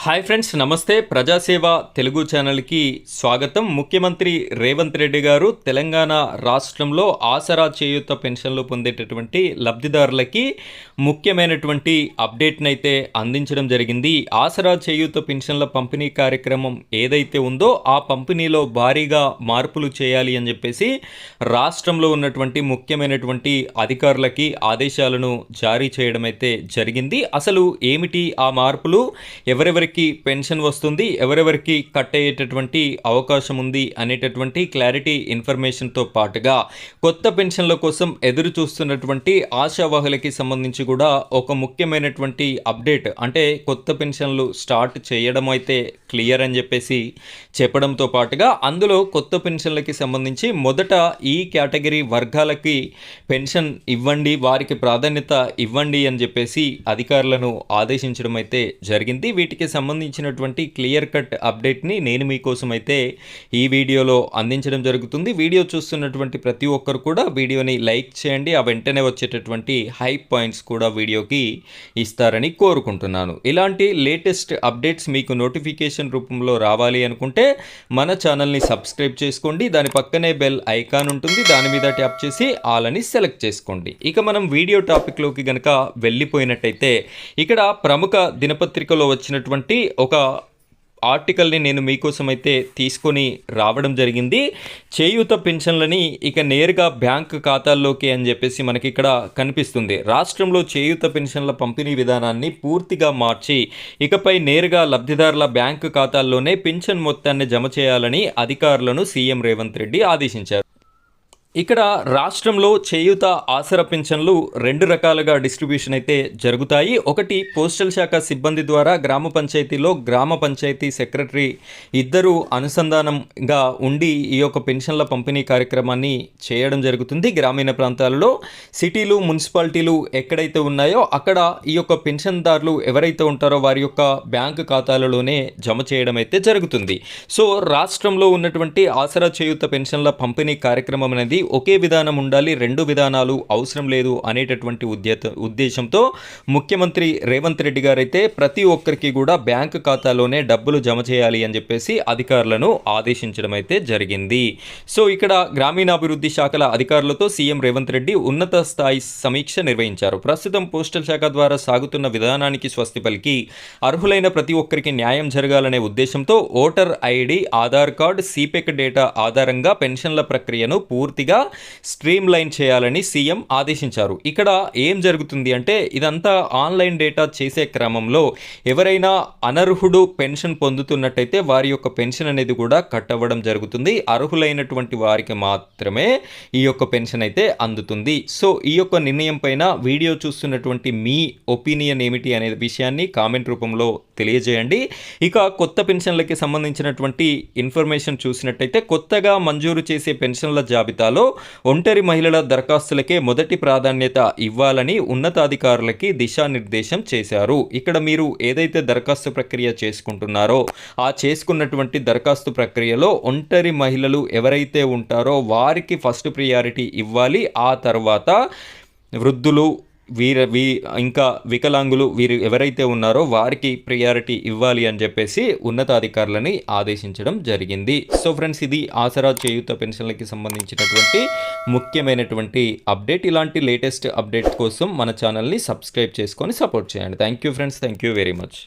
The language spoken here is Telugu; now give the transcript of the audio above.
హాయ్ ఫ్రెండ్స్, నమస్తే. ప్రజాసేవ తెలుగు ఛానల్కి స్వాగతం. ముఖ్యమంత్రి రేవంత్ రెడ్డి గారు తెలంగాణ రాష్ట్రంలో ఆసరా చేయూత పెన్షన్లు పొందేటటువంటి లబ్ధిదారులకి ముఖ్యమైనటువంటి అప్డేట్ని అయితే అందించడం జరిగింది. ఆసరా చేయూత పెన్షన్ల పంపిణీ కార్యక్రమం ఏదైతే ఉందో ఆ పంపిణీలో భారీగా మార్పులు చేయాలి అని చెప్పేసి రాష్ట్రంలో ఉన్నటువంటి ముఖ్యమైనటువంటి అధికారులకి ఆదేశాలను జారీ చేయడం అయితే జరిగింది. అసలు ఏమిటి ఆ మార్పులు, ఎవరెవరికి పెన్షన్ వస్తుంది, ఎవరెవరికి కట్ అయ్యేటటువంటి అవకాశం ఉంది అనేటటువంటి క్లారిటీ ఇన్ఫర్మేషన్తో పాటుగా కొత్త పెన్షన్ల కోసం ఎదురు చూస్తున్నటువంటి ఆశావాహులకి సంబంధించి కూడా ఒక ముఖ్యమైనటువంటి అప్డేట్, అంటే కొత్త పెన్షన్లు స్టార్ట్ చేయడం అయితే క్లియర్ అని చెప్పేసి చెప్పడంతో పాటుగా అందులో కొత్త పెన్షన్లకి సంబంధించి మొదట ఈ కేటగిరీ వర్గాలకి పెన్షన్ ఇవ్వండి, వారికి ప్రాధాన్యత ఇవ్వండి అని చెప్పేసి అధికారులను ఆదేశించడం అయితే జరిగింది. వీటికి సంబంధించినటువంటి క్లియర్ కట్ అప్డేట్ని నేను మీకోసం అయితే ఈ వీడియోలో అందించడం జరుగుతుంది. వీడియో చూస్తున్నటువంటి ప్రతి ఒక్కరు కూడా వీడియోని లైక్ చేయండి. ఆ వెంటనే వచ్చేటటువంటి హైప్ పాయింట్స్ కూడా వీడియోకి ఇస్తారని కోరుకుంటున్నాను. ఇలాంటి లేటెస్ట్ అప్డేట్స్ మీకు నోటిఫికేషన్ రూపంలో రావాలి అనుకుంటే మన ఛానల్ని సబ్స్క్రైబ్ చేసుకోండి. దాని పక్కనే బెల్ ఐకాన్ ఉంటుంది, దాని మీద ట్యాప్ చేసి ఆల్ అని సెలెక్ట్ చేసుకోండి. ఇక మనం వీడియో టాపిక్లోకి గనక వెళ్ళిపోయినట్టయితే ఇక్కడ ప్రముఖ దినపత్రికలో వచ్చినటువంటి ఒక ఆర్టికల్ని నేను మీకోసం అయితే తీసుకొని రావడం జరిగింది. చేయూత పెన్షన్లని ఇక నేరుగా బ్యాంక్ ఖాతాల్లోకి అని చెప్పేసి మనకి ఇక్కడ కనిపిస్తుంది. రాష్ట్రంలో చేయూత పెన్షన్ల పంపిణీ విధానాన్ని పూర్తిగా మార్చి ఇకపై నేరుగా లబ్ధిదారుల బ్యాంకు ఖాతాల్లోనే పెన్షన్ మొత్తాన్ని జమ చేయాలని అధికారులను సీఎం రేవంత్ రెడ్డి ఆదేశించారు. ఇక్కడ రాష్ట్రంలో చేయూత ఆసరా పింఛన్లు రెండు రకాలుగా డిస్ట్రిబ్యూషన్ అయితే జరుగుతాయి. ఒకటి పోస్టల్ శాఖ సిబ్బంది ద్వారా గ్రామ పంచాయతీలో గ్రామ పంచాయతీ సెక్రటరీ ఇద్దరు అనుసంధానంగా ఉండి ఈ యొక్క పెన్షన్ల పంపిణీ కార్యక్రమాన్ని చేయడం జరుగుతుంది. గ్రామీణ ప్రాంతాలలో సిటీలు, మున్సిపాలిటీలు ఎక్కడైతే ఉన్నాయో అక్కడ ఈ యొక్క పెన్షన్దారులు ఎవరైతే ఉంటారో వారి యొక్క బ్యాంకు ఖాతాలలోనే జమ చేయడం అయితే జరుగుతుంది. సో రాష్ట్రంలో ఉన్నటువంటి ఆసరా చేయూత పెన్షన్ల పంపిణీ కార్యక్రమం అనేది ఒకే విధానం ఉండాలి, రెండు విధానాలు అవసరం లేదు అనేటటువంటి ఉద్దేశంతో ముఖ్యమంత్రి రేవంత్ రెడ్డి గారైతే ప్రతి ఒక్కరికి కూడా బ్యాంకు ఖాతాలోనే డబ్బులు జమ చేయాలి అని చెప్పేసి అధికారులను ఆదేశించడం అయితే జరిగింది. సో ఇక్కడ గ్రామీణాభివృద్ధి శాఖల అధికారులతో సీఎం రేవంత్ రెడ్డి ఉన్నత స్థాయి సమీక్ష నిర్వహించారు. ప్రస్తుతం పోస్టల్ శాఖ ద్వారా సాగుతున్న విధానానికి స్వస్తి పలికి అర్హులైన ప్రతి ఒక్కరికి న్యాయం జరగాలనే ఉద్దేశంతో voter ID, Aadhaar card, సిపెక్ data ఆధారంగా పెన్షన్ల ప్రక్రియను పూర్తిగా స్ట్రీమ్ లైన్ చేయాలని సీఎం ఆదేశించారు. ఇక్కడ ఏం జరుగుతుంది అంటే ఇదంతా ఆన్లైన్ డేటా చేసే క్రమంలో ఎవరైనా అనర్హుడు పెన్షన్ పొందుతున్నట్టయితే వారి యొక్క పెన్షన్ అనేది కూడా కట్ అవ్వడం జరుగుతుంది. అర్హులైనటువంటి వారికి మాత్రమే ఈ యొక్క పెన్షన్ అయితే అందుతుంది. సో ఈ యొక్క నిర్ణయం పైన వీడియో చూస్తున్నటువంటి మీ ఒపీనియన్ ఏమిటి అనే విషయాన్ని కామెంట్ రూపంలో తెలియజేయండి. ఇక కొత్త పెన్షన్లకి సంబంధించినటువంటి ఇన్ఫర్మేషన్ చూసినట్టయితే కొత్తగా మంజూరు చేసే పెన్షన్ల జాబితాలో ఒంటరి మహిళల దరఖాస్తులకే మొదటి ప్రాధాన్యత ఇవ్వాలని ఉన్నతాధికారులకి దిశానిర్దేశం చేశారు. ఇక్కడ మీరు ఏదైతే దరఖాస్తు ప్రక్రియ చేసుకుంటున్నారో ఆ చేసుకున్నటువంటి దరఖాస్తు ప్రక్రియలో ఒంటరి మహిళలు ఎవరైతే ఉంటారో వారికి ఫస్ట్ ప్రియారిటీ ఇవ్వాలి. ఆ తర్వాత వృద్ధులు, ఇంకా వికలాంగులు వీరు ఎవరైతే ఉన్నారో వారికి ప్రియారిటీ ఇవ్వాలి అని చెప్పేసి ఉన్నతాధికారులని ఆదేశించడం జరిగింది. సో ఫ్రెండ్స్, ఇది ఆసరా చేయూత పెన్షన్లకి సంబంధించినటువంటి ముఖ్యమైనటువంటి అప్డేట్. ఇలాంటి లేటెస్ట్ అప్డేట్ కోసం మన ఛానల్ని సబ్స్క్రైబ్ చేసుకొని సపోర్ట్ చేయండి. Thank you friends, thank you very much.